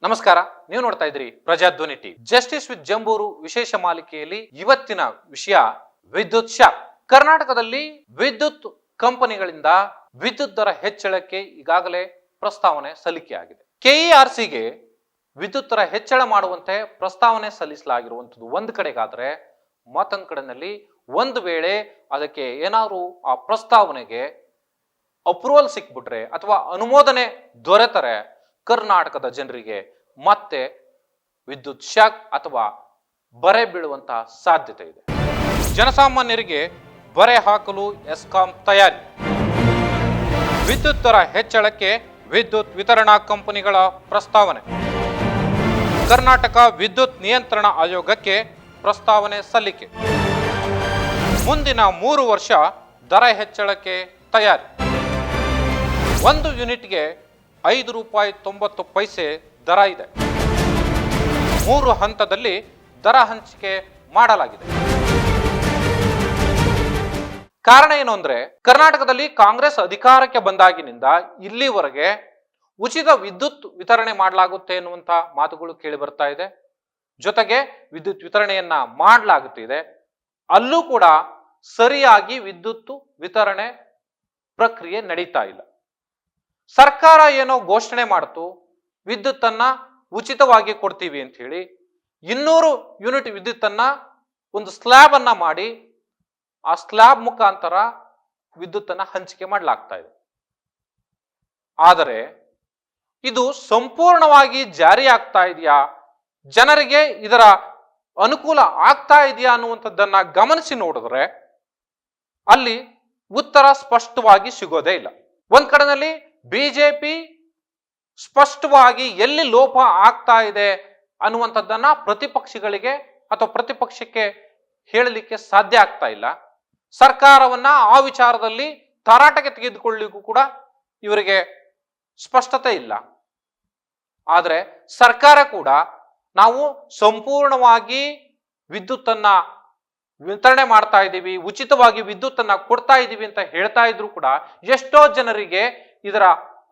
ನಮಸ್ಕಾರ, ನೀವು ನೋಡ್ತಾ ಇದ್ರಿ Prajadhwani TV. Justice with Jambur ವಿಶೇಷ ಮಾಲಿಕೆಯಲ್ಲಿ ಇವತ್ತಿನ ವಿಷಯ ವಿದ್ಯುತ್ ಶಾಕ್. ಕರ್ನಾಟಕದಲ್ಲಿ ವಿದ್ಯುತ್ ಕಂಪನಿಗಳಿಂದ ವಿದ್ಯುತ್ ದರ ಹೆಚ್ಚಳಕ್ಕೆ ಈಗಾಗಲೇ ಪ್ರಸ್ತಾವನೆ ಸಲ್ಲಿಕೆಯಾಗಿದೆ. ಕೆಇಆರ್ಸಿಗೆ ವಿದ್ಯುತ್ ದರ ಹೆಚ್ಚಳ ಮಾಡುವಂತೆ ಪ್ರಸ್ತಾವನೆ ಸಲ್ಲಿಸಲಾಗಿರುವಂತದ್ದು ಒಂದು ಕಡೆಗಾದ್ರೆ, ಮತ್ತೊಂದು ಕಡೆನಲ್ಲಿ ಒಂದು ವೇಳೆ ಅದಕ್ಕೆ ಏನಾದ್ರು ಆ ಪ್ರಸ್ತಾವನೆಗೆ ಅಪ್ರೂವಲ್ ಸಿಕ್ಬಿಟ್ರೆ ಅಥವಾ ಅನುಮೋದನೆ ದೊರೆತರೆ ಕರ್ನಾಟಕದ ಜನರಿಗೆ ಮತ್ತೆ ವಿದ್ಯುತ್ ಶಾಕ್ ಅಥವಾ ಬರೆ ಬೀಳುವಂತಹ ಸಾಧ್ಯತೆ ಇದೆ. ಜನಸಾಮಾನ್ಯರಿಗೆ ಬರೆ ಹಾಕಲು ಎಸ್ಕಾಂ ತಯಾರಿ. ವಿದ್ಯುತ್ ದರ ಹೆಚ್ಚಳಕ್ಕೆ ವಿದ್ಯುತ್ ವಿತರಣಾ ಕಂಪನಿಗಳ ಪ್ರಸ್ತಾವನೆ. ಕರ್ನಾಟಕ ವಿದ್ಯುತ್ ನಿಯಂತ್ರಣ ಆಯೋಗಕ್ಕೆ ಪ್ರಸ್ತಾವನೆ ಸಲ್ಲಿಕೆ. ಮುಂದಿನ 3 ವರ್ಷ ದರ ಹೆಚ್ಚಳಕ್ಕೆ ತಯಾರಿ. 1 ಯೂನಿಟ್ಗೆ ₹5.90 ದರ ಇದೆ. 3 ಹಂತದಲ್ಲಿ ದರ ಹಂಚಿಕೆ ಮಾಡಲಾಗಿದೆ. ಕಾರಣ ಏನು ಅಂದ್ರೆ, ಕರ್ನಾಟಕದಲ್ಲಿ ಕಾಂಗ್ರೆಸ್ ಅಧಿಕಾರಕ್ಕೆ ಬಂದಾಗಿನಿಂದ ಇಲ್ಲಿವರೆಗೆ ಉಚಿತ ವಿದ್ಯುತ್ ವಿತರಣೆ ಮಾಡಲಾಗುತ್ತೆ ಎನ್ನುವಂತ ಮಾತುಗಳು ಕೇಳಿ ಬರ್ತಾ ಇದೆ. ಜೊತೆಗೆ ವಿದ್ಯುತ್ ವಿತರಣೆಯನ್ನ ಮಾಡಲಾಗುತ್ತಿದೆ. ಅಲ್ಲೂ ಕೂಡ ಸರಿಯಾಗಿ ವಿದ್ಯುತ್ ವಿತರಣೆ ಪ್ರಕ್ರಿಯೆ ನಡೀತಾ ಇಲ್ಲ. ಸರ್ಕಾರ ಏನೋ ಘೋಷಣೆ ಮಾಡ್ತು, ವಿದ್ಯುತ್ತನ್ನ ಉಚಿತವಾಗಿ ಕೊಡ್ತೀವಿ ಅಂತ ಹೇಳಿ 200 ಯೂನಿಟ್ ವಿದ್ಯುತ್ತನ್ನ ಒಂದು ಸ್ಲ್ಯಾಬ್ ಅನ್ನ ಮಾಡಿ ಆ ಸ್ಲ್ಯಾಬ್ ಮುಖಾಂತರ ವಿದ್ಯುತ್ತನ್ನ ಹಂಚಿಕೆ ಮಾಡಲಾಗ್ತಾ ಇದೆ. ಆದರೆ ಇದು ಸಂಪೂರ್ಣವಾಗಿ ಜಾರಿ ಆಗ್ತಾ ಇದೆಯಾ, ಜನರಿಗೆ ಇದರ ಅನುಕೂಲ ಆಗ್ತಾ ಇದೆಯಾ ಅನ್ನುವಂಥದ್ದನ್ನ ಗಮನಿಸಿ ನೋಡಿದ್ರೆ ಅಲ್ಲಿ ಉತ್ತರ ಸ್ಪಷ್ಟವಾಗಿ ಸಿಗೋದೇ ಇಲ್ಲ. ಒಂದ್ ಕಡೆನಲ್ಲಿ ಬಿಜೆಪಿ ಸ್ಪಷ್ಟವಾಗಿ ಎಲ್ಲಿ ಲೋಪ ಆಗ್ತಾ ಇದೆ ಅನ್ನುವಂಥದ್ದನ್ನ ಪ್ರತಿಪಕ್ಷಗಳಿಗೆ ಅಥವಾ ಪ್ರತಿಪಕ್ಷಕ್ಕೆ ಹೇಳಲಿಕ್ಕೆ ಸಾಧ್ಯ ಆಗ್ತಾ ಇಲ್ಲ. ಸರ್ಕಾರವನ್ನ ಆ ವಿಚಾರದಲ್ಲಿ ತರಾಟೆಗೆ ತೆಗೆದುಕೊಳ್ಳಲಿಕ್ಕೂ ಕೂಡ ಇವರಿಗೆ ಸ್ಪಷ್ಟತೆ ಇಲ್ಲ. ಆದರೆ ಸರ್ಕಾರ ಕೂಡ ನಾವು ಸಂಪೂರ್ಣವಾಗಿ ವಿದ್ಯುತ್ತನ್ನ ವಿತರಣೆ ಮಾಡ್ತಾ ಇದ್ದೀವಿ, ಉಚಿತವಾಗಿ ವಿದ್ಯುತ್ತನ್ನ ಕೊಡ್ತಾ ಇದ್ದೀವಿ ಅಂತ ಹೇಳ್ತಾ ಇದ್ರು ಕೂಡ ಎಷ್ಟೋ ಜನರಿಗೆ ಇದರ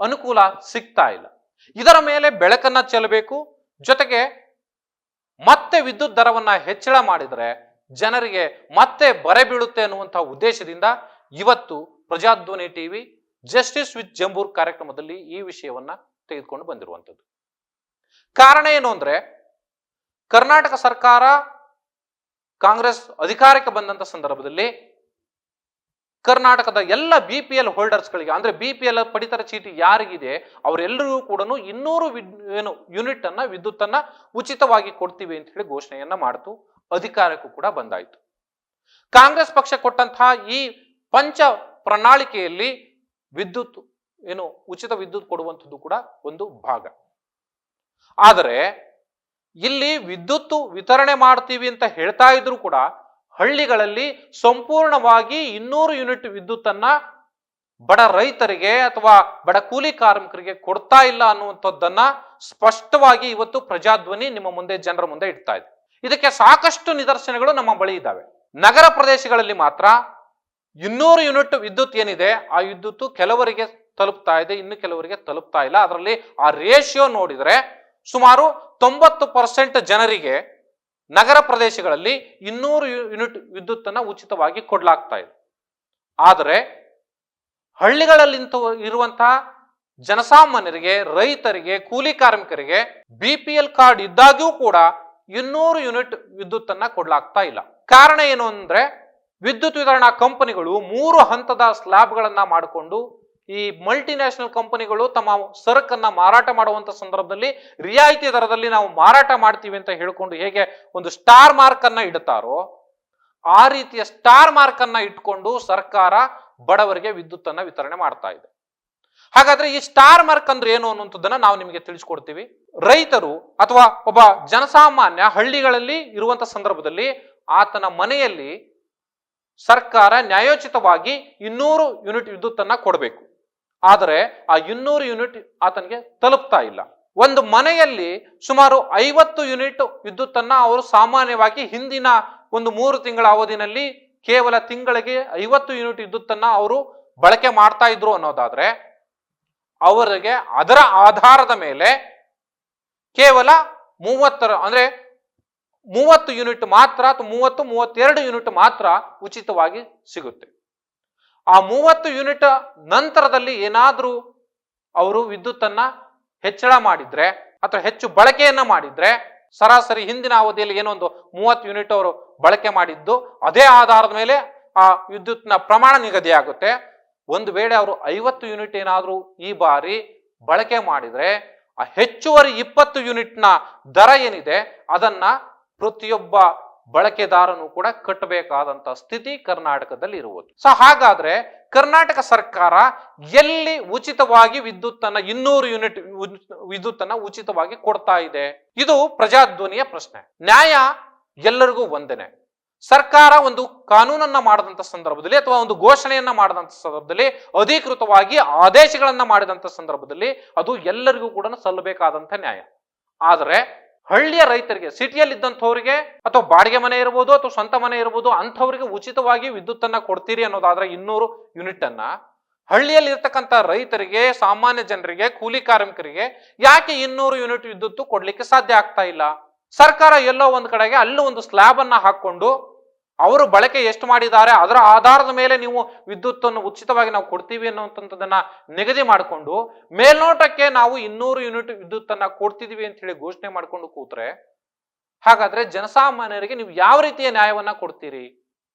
ಅನುಕೂಲ ಸಿಗ್ತಾ ಇಲ್ಲ. ಇದರ ಮೇಲೆ ಬೆಳಕನ್ನ ಚೆಲ್ಲಬೇಕು. ಜೊತೆಗೆ ಮತ್ತೆ ವಿದ್ಯುತ್ ದರವನ್ನ ಹೆಚ್ಚಳ ಮಾಡಿದರೆ ಜನರಿಗೆ ಮತ್ತೆ ಬರೆ ಬೀಳುತ್ತೆ ಅನ್ನುವಂತಹ ಉದ್ದೇಶದಿಂದ ಇವತ್ತು ಪ್ರಜಾಧ್ವನಿ ಟಿವಿ ಜಸ್ಟಿಸ್ ವಿತ್ ಜಂಬೂರ್ ಕಾರ್ಯಕ್ರಮದಲ್ಲಿ ಈ ವಿಷಯವನ್ನ ತೆಗೆದುಕೊಂಡು ಬಂದಿರುವಂಥದ್ದು. ಕಾರಣ ಏನು ಅಂದ್ರೆ, ಕರ್ನಾಟಕ ಸರ್ಕಾರ ಕಾಂಗ್ರೆಸ್ ಅಧಿಕಾರಕ್ಕೆ ಬಂದಂತ ಸಂದರ್ಭದಲ್ಲಿ ಕರ್ನಾಟಕದ ಎಲ್ಲ BPL ಹೋಲ್ಡರ್ಸ್ಗಳಿಗೆ, ಅಂದ್ರೆ BPL ಪಡಿತರ ಚೀಟಿ ಯಾರಿಗಿದೆ ಅವರೆಲ್ಲರಿಗೂ ಕೂಡ 200 ಯೂನಿಟ್ ಅನ್ನ ವಿದ್ಯುತ್ ಅನ್ನ ಉಚಿತವಾಗಿ ಕೊಡ್ತೀವಿ ಅಂತ ಹೇಳಿ ಘೋಷಣೆಯನ್ನ ಮಾಡ್ತು. ಅಧಿಕಾರಕ್ಕೂ ಕೂಡ ಬಂದಾಯ್ತು. ಕಾಂಗ್ರೆಸ್ ಪಕ್ಷ ಕೊಟ್ಟಂತಹ ಈ ಪಂಚ ಪ್ರಣಾಳಿಕೆಯಲ್ಲಿ ವಿದ್ಯುತ್ ಉಚಿತ ವಿದ್ಯುತ್ ಕೊಡುವಂಥದ್ದು ಕೂಡ ಒಂದು ಭಾಗ. ಆದರೆ ಇಲ್ಲಿ ವಿದ್ಯುತ್ ವಿತರಣೆ ಮಾಡ್ತೀವಿ ಅಂತ ಹೇಳ್ತಾ ಇದ್ರು ಕೂಡ ಹಳ್ಳಿಗಳಲ್ಲಿ ಸಂಪೂರ್ಣವಾಗಿ 200 ಯೂನಿಟ್ ವಿದ್ಯುತ್ ಅನ್ನ ಬಡ ರೈತರಿಗೆ ಅಥವಾ ಬಡ ಕೂಲಿ ಕಾರ್ಮಿಕರಿಗೆ ಕೊಡ್ತಾ ಇಲ್ಲ ಅನ್ನುವಂಥದ್ದನ್ನ ಸ್ಪಷ್ಟವಾಗಿ ಇವತ್ತು ಪ್ರಜಾಧ್ವನಿ ನಿಮ್ಮ ಮುಂದೆ, ಜನರ ಮುಂದೆ ಇಡ್ತಾ ಇದೆ. ಇದಕ್ಕೆ ಸಾಕಷ್ಟು ನಿದರ್ಶನಗಳು ನಮ್ಮ ಬಳಿ ಇದ್ದಾವೆ. ನಗರ ಪ್ರದೇಶಗಳಲ್ಲಿ ಮಾತ್ರ 200 ಯೂನಿಟ್ ವಿದ್ಯುತ್ ಏನಿದೆ ಆ ವಿದ್ಯುತ್ ಕೆಲವರಿಗೆ ತಲುಪ್ತಾ ಇದೆ, ಇನ್ನು ಕೆಲವರಿಗೆ ತಲುಪ್ತಾ ಇಲ್ಲ. ಅದರಲ್ಲಿ ಆ ರೇಷಿಯೋ ನೋಡಿದ್ರೆ ಸುಮಾರು 90% ಜನರಿಗೆ ನಗರ ಪ್ರದೇಶಗಳಲ್ಲಿ 200 ಯೂನಿಟ್ ವಿದ್ಯುತ್ ಅನ್ನ ಉಚಿತವಾಗಿ ಕೊಡ್ಲಾಗ್ತಾ ಇದೆ. ಆದರೆ ಹಳ್ಳಿಗಳಲ್ಲಿ ಇರುವಂತಹ ಜನಸಾಮಾನ್ಯರಿಗೆ, ರೈತರಿಗೆ, ಕೂಲಿ ಕಾರ್ಮಿಕರಿಗೆ BPL ಕಾರ್ಡ್ ಇದ್ದಾಗ್ಯೂ ಕೂಡ 200 ಯೂನಿಟ್ ವಿದ್ಯುತ್ ಅನ್ನ ಕೊಡ್ಲಾಗ್ತಾ ಇಲ್ಲ. ಕಾರಣ ಏನು ಅಂದ್ರೆ, ವಿದ್ಯುತ್ ವಿತರಣಾ ಕಂಪನಿಗಳು 3 ಹಂತದ ಸ್ಲ್ಯಾಬ್ಗಳನ್ನ ಮಾಡಿಕೊಂಡು ಈ ಮಲ್ಟಿನ್ಯಾಷನಲ್ ಕಂಪನಿಗಳು ತಮ್ಮ ಸರಕನ್ನ ಮಾರಾಟ ಮಾಡುವಂತ ಸಂದರ್ಭದಲ್ಲಿ ರಿಯಾಯಿತಿ ದರದಲ್ಲಿ ನಾವು ಮಾರಾಟ ಮಾಡ್ತೀವಿ ಅಂತ ಹೇಳ್ಕೊಂಡು ಹೇಗೆ ಒಂದು ಸ್ಟಾರ್ ಮಾರ್ಕ್ ಅನ್ನ ಇಡ್ತಾರೋ ಆ ರೀತಿಯ ಸ್ಟಾರ್ ಮಾರ್ಕ್ ಅನ್ನ ಇಟ್ಕೊಂಡು ಸರ್ಕಾರ ಬಡವರಿಗೆ ವಿದ್ಯುತ್ ಅನ್ನ ವಿತರಣೆ ಮಾಡ್ತಾ ಇದೆ. ಹಾಗಾದ್ರೆ ಈ ಸ್ಟಾರ್ ಮಾರ್ಕ್ ಅಂದ್ರೆ ಏನು ಅನ್ನುವಂಥದ್ದನ್ನ ನಾವು ನಿಮಗೆ ತಿಳಿಸ್ಕೊಡ್ತೀವಿ. ರೈತರು ಅಥವಾ ಒಬ್ಬ ಜನಸಾಮಾನ್ಯ ಹಳ್ಳಿಗಳಲ್ಲಿ ಇರುವಂತ ಸಂದರ್ಭದಲ್ಲಿ ಆತನ ಮನೆಯಲ್ಲಿ ಸರ್ಕಾರ ನ್ಯಾಯೋಚಿತವಾಗಿ 200 ಯೂನಿಟ್ ವಿದ್ಯುತ್ ಅನ್ನ ಕೊಡಬೇಕು. ಆದರೆ ಆ 200 ಯೂನಿಟ್ ಆತನಿಗೆ ತಲುಪ್ತಾ ಇಲ್ಲ. ಒಂದು ಮನೆಯಲ್ಲಿ ಸುಮಾರು 50 ಯೂನಿಟ್ ವಿದ್ಯುತ್ ಅನ್ನ ಅವರು ಸಾಮಾನ್ಯವಾಗಿ ಹಿಂದಿನ ಒಂದು 3 ತಿಂಗಳ ಅವಧಿನಲ್ಲಿ ಕೇವಲ ತಿಂಗಳಿಗೆ 50 ಯೂನಿಟ್ ವಿದ್ಯುತ್ ಅನ್ನ ಅವರು ಬಳಕೆ ಮಾಡ್ತಾ ಇದ್ರು ಅನ್ನೋದಾದ್ರೆ, ಅವರಿಗೆ ಅದರ ಆಧಾರದ ಮೇಲೆ ಕೇವಲ 30 ಅಂದ್ರೆ 30 ಯೂನಿಟ್ ಮಾತ್ರ ಅಥವಾ 32 ಯೂನಿಟ್ ಮಾತ್ರ ಉಚಿತವಾಗಿ ಸಿಗುತ್ತೆ. ಆ 30 ಯೂನಿಟ್ ನಂತರದಲ್ಲಿ ಏನಾದ್ರೂ ಅವರು ವಿದ್ಯುತ್ತನ್ನ ಹೆಚ್ಚಳ ಮಾಡಿದ್ರೆ ಅಥವಾ ಹೆಚ್ಚು ಬಳಕೆಯನ್ನ ಮಾಡಿದ್ರೆ, ಸರಾಸರಿ ಹಿಂದಿನ ಅವಧಿಯಲ್ಲಿ ಏನೊಂದು 30 ಯೂನಿಟ್ ಅವರು ಬಳಕೆ ಮಾಡಿದ್ದು ಅದೇ ಆಧಾರದ ಮೇಲೆ ಆ ವಿದ್ಯುತ್ನ ಪ್ರಮಾಣ ನಿಗದಿ ಆಗುತ್ತೆ. ಒಂದು ವೇಳೆ ಅವರು 50 ಯೂನಿಟ್ ಏನಾದ್ರೂ ಈ ಬಾರಿ ಬಳಕೆ ಮಾಡಿದ್ರೆ ಆ ಹೆಚ್ಚುವರಿ 20 ಯೂನಿಟ್ನ ದರ ಏನಿದೆ ಅದನ್ನ ಪ್ರತಿಯೊಬ್ಬ ಬಳಕೆದಾರನು ಕೂಡ ಕಟ್ಟಬೇಕಾದಂತ ಸ್ಥಿತಿ ಕರ್ನಾಟಕದಲ್ಲಿ ಇರುವುದು. ಸೊ ಹಾಗಾದ್ರೆ ಕರ್ನಾಟಕ ಸರ್ಕಾರ ಎಲ್ಲಿ ಉಚಿತವಾಗಿ ವಿದ್ಯುತ್ತನ್ನ 200 ಯೂನಿಟ್ ವಿದ್ಯುತ್ತನ್ನ ಉಚಿತವಾಗಿ ಕೊಡ್ತಾ ಇದೆ? ಇದು ಪ್ರಜಾಧ್ವನಿಯ ಪ್ರಶ್ನೆ. ನ್ಯಾಯ ಎಲ್ಲರಿಗೂ ಒಂದೇನೆ. ಸರ್ಕಾರ ಒಂದು ಕಾನೂನನ್ನ ಮಾಡದಂತ ಸಂದರ್ಭದಲ್ಲಿ ಅಥವಾ ಒಂದು ಘೋಷಣೆಯನ್ನ ಮಾಡದಂತ ಸಂದರ್ಭದಲ್ಲಿ, ಅಧಿಕೃತವಾಗಿ ಆದೇಶಗಳನ್ನ ಮಾಡಿದಂತ ಸಂದರ್ಭದಲ್ಲಿ ಅದು ಎಲ್ಲರಿಗೂ ಕೂಡ ಸಲ್ಲಬೇಕಾದಂತ ನ್ಯಾಯ. ಆದರೆ ಹಳ್ಳಿಯ ರೈತರಿಗೆ, ಸಿಟಿಯಲ್ಲಿ ಇದ್ದಂಥವ್ರಿಗೆ ಅಥವಾ ಬಾಡಿಗೆ ಮನೆ ಇರ್ಬೋದು ಅಥವಾ ಸ್ವಂತ ಮನೆ ಇರ್ಬೋದು, ಅಂಥವ್ರಿಗೆ ಉಚಿತವಾಗಿ ವಿದ್ಯುತ್ತನ್ನ ಕೊಡ್ತೀರಿ ಅನ್ನೋದಾದ್ರೆ 200 ಯೂನಿಟ್ ಅನ್ನ ಹಳ್ಳಿಯಲ್ಲಿ ಇರ್ತಕ್ಕಂಥ ರೈತರಿಗೆ, ಸಾಮಾನ್ಯ ಜನರಿಗೆ, ಕೂಲಿ ಕಾರ್ಮಿಕರಿಗೆ ಯಾಕೆ 200 ಯೂನಿಟ್ ವಿದ್ಯುತ್ ಕೊಡ್ಲಿಕ್ಕೆ ಸಾಧ್ಯ ಆಗ್ತಾ ಇಲ್ಲ? ಸರ್ಕಾರ ಎಲ್ಲೋ ಒಂದ್ ಕಡೆಗೆ ಅಲ್ಲೂ ಒಂದು ಸ್ಲ್ಯಾಬ್ ಅನ್ನ ಹಾಕೊಂಡು ಅವರು ಬಳಕೆ ಎಷ್ಟು ಮಾಡಿದ್ದಾರೆ ಅದರ ಆಧಾರದ ಮೇಲೆ ನೀವು ವಿದ್ಯುತ್ತನ್ನು ಉಚಿತವಾಗಿ ನಾವು ಕೊಡ್ತೀವಿ ಅನ್ನುವಂಥದ್ದನ್ನ ನಿಗದಿ ಮಾಡಿಕೊಂಡು ಮೇಲ್ನೋಟಕ್ಕೆ ನಾವು 200 ಯೂನಿಟ್ ವಿದ್ಯುತ್ತನ್ನ ಕೊಡ್ತಿದೀವಿ ಅಂತ ಹೇಳಿ ಘೋಷಣೆ ಮಾಡ್ಕೊಂಡು ಕೂತ್ರೆ, ಹಾಗಾದ್ರೆ ಜನಸಾಮಾನ್ಯರಿಗೆ ನೀವು ಯಾವ ರೀತಿಯ ನ್ಯಾಯವನ್ನ ಕೊಡ್ತೀರಿ?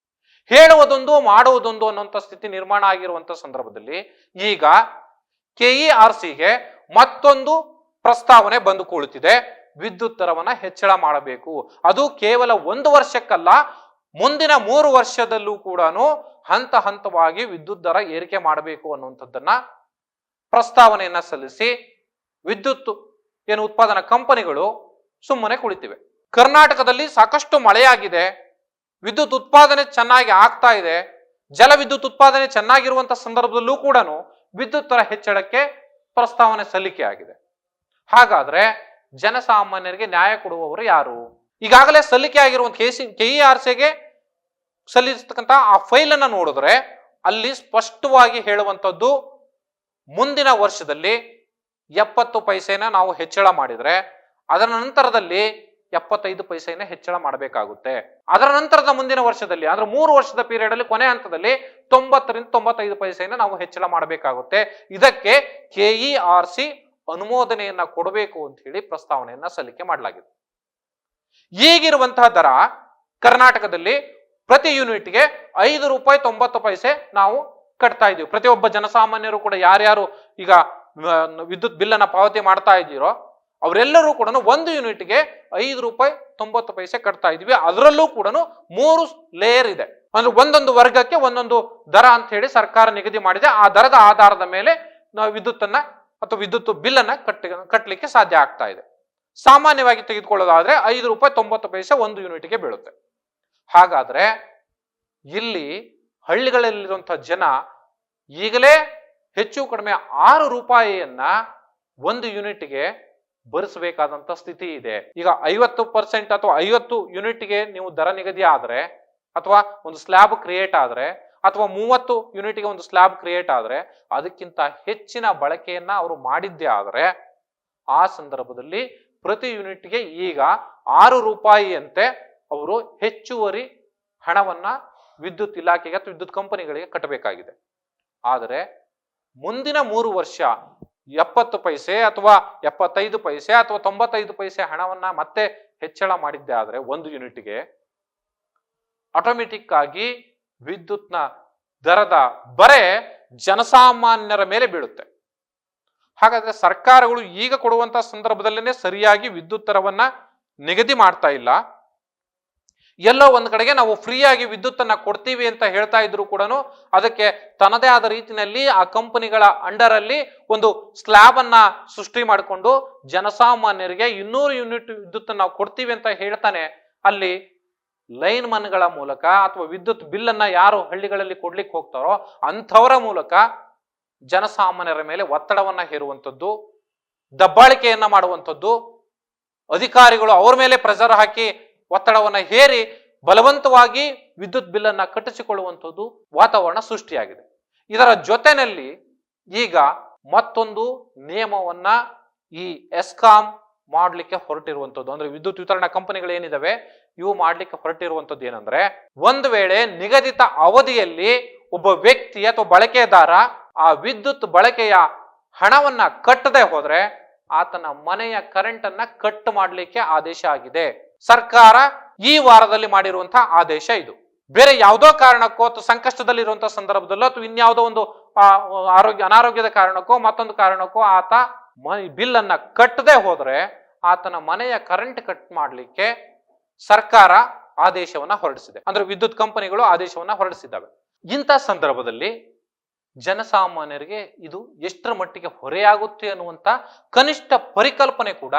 ಹೇಳುವುದೊಂದು ಮಾಡುವುದೊಂದು ಅನ್ನುವಂಥ ಸ್ಥಿತಿ ನಿರ್ಮಾಣ ಆಗಿರುವಂತ ಸಂದರ್ಭದಲ್ಲಿ ಈಗ KERCಗೆ ಮತ್ತೊಂದು ಪ್ರಸ್ತಾವನೆ ಬಂದು ಕುಳಿತಿದೆ. ವಿದ್ಯುತ್ ದರವನ್ನ ಹೆಚ್ಚಳ ಮಾಡಬೇಕು, ಅದು ಕೇವಲ 1 ವರ್ಷಕ್ಕಲ್ಲ, ಮುಂದಿನ 3 ವರ್ಷದಲ್ಲೂ ಕೂಡ ಹಂತ ಹಂತವಾಗಿ ವಿದ್ಯುತ್ ದರ ಏರಿಕೆ ಮಾಡಬೇಕು ಅನ್ನುವಂಥದ್ದನ್ನ ಪ್ರಸ್ತಾವನೆಯನ್ನ ಸಲ್ಲಿಸಿ ವಿದ್ಯುತ್ ಏನು ಉತ್ಪಾದನಾ ಕಂಪನಿಗಳು ಸುಮ್ಮನೆ ಕುಳಿತಿವೆ. ಕರ್ನಾಟಕದಲ್ಲಿ ಸಾಕಷ್ಟು ಮಳೆಯಾಗಿದೆ, ವಿದ್ಯುತ್ ಉತ್ಪಾದನೆ ಚೆನ್ನಾಗಿ ಆಗ್ತಾ ಇದೆ, ಜಲ ವಿದ್ಯುತ್ ಉತ್ಪಾದನೆ ಚೆನ್ನಾಗಿರುವಂತ ಸಂದರ್ಭದಲ್ಲೂ ಕೂಡ ವಿದ್ಯುತ್ ದರ ಹೆಚ್ಚಳಕ್ಕೆ ಪ್ರಸ್ತಾವನೆ ಸಲ್ಲಿಕೆ ಆಗಿದೆ. ಹಾಗಾದ್ರೆ ಜನಸಾಮಾನ್ಯರಿಗೆ ನ್ಯಾಯ ಕೊಡುವವರು ಯಾರು? ಈಗಾಗಲೇ ಸಲ್ಲಿಕೆ ಆಗಿರುವಂತ KERCಗೆ ಸಲ್ಲಿಸತಕ್ಕಂತ ಆ ಫೈಲ್ ಅನ್ನ ನೋಡಿದ್ರೆ ಅಲ್ಲಿ ಸ್ಪಷ್ಟವಾಗಿ ಹೇಳುವಂತದ್ದು, ಮುಂದಿನ ವರ್ಷದಲ್ಲಿ 70 ಪೈಸೆನ ನಾವು ಹೆಚ್ಚಳ ಮಾಡಿದ್ರೆ ಅದರ ನಂತರದಲ್ಲಿ 75 ಪೈಸೆನ ಹೆಚ್ಚಳ ಮಾಡಬೇಕಾಗುತ್ತೆ. ಅದರ ನಂತರದ ಮುಂದಿನ ವರ್ಷದಲ್ಲಿ ಅಂದ್ರೆ 3 ವರ್ಷದ ಪೀರಿಯಡ್ ಅಲ್ಲಿ ಕೊನೆ ಹಂತದಲ್ಲಿ 90 ರಿಂದ 95 ಪೈಸೆನ ನಾವು ಹೆಚ್ಚಳ ಮಾಡಬೇಕಾಗುತ್ತೆ. ಇದಕ್ಕೆ KERC ಅನುಮೋದನೆಯನ್ನ ಕೊಡಬೇಕು ಅಂತ ಹೇಳಿ ಪ್ರಸ್ತಾವನೆಯನ್ನ ಸಲ್ಲಿಕೆ ಮಾಡಲಾಗಿದೆ. ಈಗಿರುವಂತಹ ದರ ಕರ್ನಾಟಕದಲ್ಲಿ ಪ್ರತಿ ಯೂನಿಟ್ಗೆ 5 ರೂಪಾಯಿ 90 ಪೈಸೆ ನಾವು ಕಟ್ತಾ ಇದೀವಿ. ಪ್ರತಿಯೊಬ್ಬ ಜನಸಾಮಾನ್ಯರು ಕೂಡ ಯಾರ್ಯಾರು ಈಗ ವಿದ್ಯುತ್ ಬಿಲ್ ಅನ್ನ ಪಾವತಿ ಮಾಡ್ತಾ ಇದ್ದೀರೋ ಅವರೆಲ್ಲರೂ ಕೂಡ 1 ಯೂನಿಟ್ಗೆ 5 ರೂಪಾಯಿ 90 ಪೈಸೆ ಕಟ್ತಾ ಇದೀವಿ. ಅದರಲ್ಲೂ ಕೂಡ 3 ಲೇಯರ್ ಇದೆ. ಅಂದ್ರೆ ಒಂದೊಂದು ವರ್ಗಕ್ಕೆ ಒಂದೊಂದು ದರ ಅಂತ ಹೇಳಿ ಸರ್ಕಾರ ನಿಗದಿ ಮಾಡಿದೆ. ಆ ದರದ ಆಧಾರದ ಮೇಲೆ ನಾವು ವಿದ್ಯುತ್ತನ್ನ ಅಥವಾ ವಿದ್ಯುತ್ ಬಿಲ್ ಅನ್ನ ಕಟ್ಟಲಿಕ್ಕೆ ಸಾಧ್ಯ ಆಗ್ತಾ ಇದೆ. ಸಾಮಾನ್ಯವಾಗಿ ತೆಗೆದುಕೊಳ್ಳೋದಾದ್ರೆ 5 ರೂಪಾಯಿ 90 ಪೈಸೆ 1 ಯೂನಿಟ್ಗೆ ಬೀಳುತ್ತೆ. ಹಾಗಾದ್ರೆ ಇಲ್ಲಿ ಹಳ್ಳಿಗಳಲ್ಲಿರುವಂತಹ ಜನ ಈಗಲೇ ಹೆಚ್ಚು ಕಡಿಮೆ 6 ರೂಪಾಯಿಯನ್ನ 1 ಯೂನಿಟ್ಗೆ ಭರಿಸಬೇಕಾದಂತ ಸ್ಥಿತಿ ಇದೆ. ಈಗ 50% ಅಥವಾ 50 ಯೂನಿಟ್ಗೆ ನೀವು ದರ ನಿಗದಿ ಆದ್ರೆ ಅಥವಾ ಒಂದು ಸ್ಲ್ಯಾಬ್ ಕ್ರಿಯೇಟ್ ಆದ್ರೆ ಅಥವಾ 30 ಯೂನಿಟ್ಗೆ ಒಂದು ಸ್ಲ್ಯಾಬ್ ಕ್ರಿಯೇಟ್ ಆದ್ರೆ ಅದಕ್ಕಿಂತ ಹೆಚ್ಚಿನ ಬಳಕೆಯನ್ನ ಅವರು ಮಾಡಿದ್ದೇ ಆದ್ರೆ ಆ ಸಂದರ್ಭದಲ್ಲಿ ಪ್ರತಿ ಯೂನಿಟ್ಗೆ ಈಗ 6 ರೂಪಾಯಿಯಂತೆ ಅವರು ಹೆಚ್ಚುವರಿ ಹಣವನ್ನ ವಿದ್ಯುತ್ ಇಲಾಖೆಗೆ ಅಥವಾ ವಿದ್ಯುತ್ ಕಂಪನಿಗಳಿಗೆ ಕಟ್ಟಬೇಕಾಗಿದೆ. ಆದರೆ ಮುಂದಿನ 3 ವರ್ಷ 70 ಪೈಸೆ ಅಥವಾ 75 ಪೈಸೆ ಅಥವಾ 95 ಪೈಸೆ ಹಣವನ್ನ ಮತ್ತೆ ಹೆಚ್ಚಳ ಮಾಡಿದ್ದೆ ಆದ್ರೆ 1 ಯೂನಿಟ್ಗೆ ಆಟೋಮೆಟಿಕ್ ಆಗಿ ವಿದ್ಯುತ್ನ ದರದ ಬರೆ ಜನಸಾಮಾನ್ಯರ ಮೇಲೆ ಬೀಳುತ್ತೆ. ಹಾಗಾದ್ರೆ ಸರ್ಕಾರಗಳು ಈಗ ಕೊಡುವಂತಹ ಸಂದರ್ಭದಲ್ಲೇನೆ ಸರಿಯಾಗಿ ವಿದ್ಯುತ್ ದರವನ್ನ ನಿಗದಿ ಮಾಡ್ತಾ ಇಲ್ಲ. ಎಲ್ಲೋ ಒಂದ್ ಕಡೆಗೆ ನಾವು ಫ್ರೀಯಾಗಿ ವಿದ್ಯುತ್ತನ್ನ ಕೊಡ್ತೀವಿ ಅಂತ ಹೇಳ್ತಾ ಇದ್ರು ಕೂಡ ಅದಕ್ಕೆ ತನ್ನದೇ ಆದ ರೀತಿಯಲ್ಲಿ ಆ ಕಂಪನಿಗಳ ಅಂಡರ್ ಅಲ್ಲಿ ಒಂದು ಸ್ಲ್ಯಾಬ್ ಅನ್ನ ಸೃಷ್ಟಿ ಮಾಡಿಕೊಂಡು ಜನಸಾಮಾನ್ಯರಿಗೆ 200 ಯೂನಿಟ್ ವಿದ್ಯುತ್ ನಾವು ಕೊಡ್ತೀವಿ ಅಂತ ಹೇಳ್ತಾನೆ ಅಲ್ಲಿ ಲೈನ್ ಮನ್ಗಳ ಮೂಲಕ ಅಥವಾ ವಿದ್ಯುತ್ ಬಿಲ್ ಅನ್ನ ಯಾರು ಹಳ್ಳಿಗಳಲ್ಲಿ ಕೊಡ್ಲಿಕ್ಕೆ ಹೋಗ್ತಾರೋ ಅಂಥವರ ಮೂಲಕ ಜನಸಾಮಾನ್ಯರ ಮೇಲೆ ಒತ್ತಡವನ್ನ ಹೇರುವಂಥದ್ದು, ದಬ್ಬಾಳಿಕೆಯನ್ನ ಮಾಡುವಂಥದ್ದು, ಅಧಿಕಾರಿಗಳು ಅವ್ರ ಮೇಲೆ ಪ್ರೆಷರ್ ಹಾಕಿ ಒತ್ತಡವನ್ನ ಹೇರಿ ಬಲವಂತವಾಗಿ ವಿದ್ಯುತ್ ಬಿಲ್ ಅನ್ನ ಕಟ್ಟಿಸಿಕೊಳ್ಳುವಂಥದ್ದು ವಾತಾವರಣ ಸೃಷ್ಟಿಯಾಗಿದೆ. ಇದರ ಜೊತೆಯಲ್ಲಿ ಈಗ ಮತ್ತೊಂದು ನಿಯಮವನ್ನ ಈ ಎಸ್ಕಾಂ ಮಾಡ್ಲಿಕ್ಕೆ ಹೊರಟಿರುವಂತದ್ದು, ಅಂದ್ರೆ ವಿದ್ಯುತ್ ವಿತರಣಾ ಕಂಪನಿಗಳು ಏನಿದಾವೆ ಇವು ಮಾಡ್ಲಿಕ್ಕೆ ಹೊರಟಿರುವಂತದ್ದು ಏನಂದ್ರೆ, ಒಂದು ವೇಳೆ ನಿಗದಿತ ಅವಧಿಯಲ್ಲಿ ಒಬ್ಬ ವ್ಯಕ್ತಿ ಅಥವಾ ಬಳಕೆದಾರ ಆ ವಿದ್ಯುತ್ ಬಳಕೆಯ ಹಣವನ್ನ ಕಟ್ಟದೆ ಹೋದ್ರೆ ಆತನ ಮನೆಯ ಕರೆಂಟ್ ಅನ್ನ ಕಟ್ ಮಾಡ್ಲಿಕ್ಕೆ ಆದೇಶ ಆಗಿದೆ. ಸರ್ಕಾರ ಈ ವಾರದಲ್ಲಿ ಮಾಡಿರುವಂತಹ ಆದೇಶ ಇದು. ಬೇರೆ ಯಾವುದೋ ಕಾರಣಕ್ಕೋ ಅಥವಾ ಸಂಕಷ್ಟದಲ್ಲಿರುವಂತಹ ಸಂದರ್ಭದಲ್ಲೋ ಅಥವಾ ಇನ್ಯಾವುದೋ ಒಂದು ಅನಾರೋಗ್ಯದ ಕಾರಣಕ್ಕೋ ಮತ್ತೊಂದು ಕಾರಣಕ್ಕೋ ಆತ ಬಿಲ್ ಅನ್ನ ಕಟ್ಟದೆ ಹೋದ್ರೆ ಆತನ ಮನೆಯ ಕರೆಂಟ್ ಕಟ್ ಮಾಡ್ಲಿಕ್ಕೆ ಸರ್ಕಾರ ಆದೇಶವನ್ನ ಹೊರಡಿಸಿದೆ, ಅಂದ್ರೆ ವಿದ್ಯುತ್ ಕಂಪನಿಗಳು ಆದೇಶವನ್ನ ಹೊರಡಿಸಿದ್ದಾವೆ. ಇಂಥ ಸಂದರ್ಭದಲ್ಲಿ ಜನಸಾಮಾನ್ಯರಿಗೆ ಇದು ಎಷ್ಟರ ಮಟ್ಟಿಗೆ ಹೊರೆಯಾಗುತ್ತೆ ಅನ್ನುವಂತ ಕನಿಷ್ಠ ಪರಿಕಲ್ಪನೆ ಕೂಡ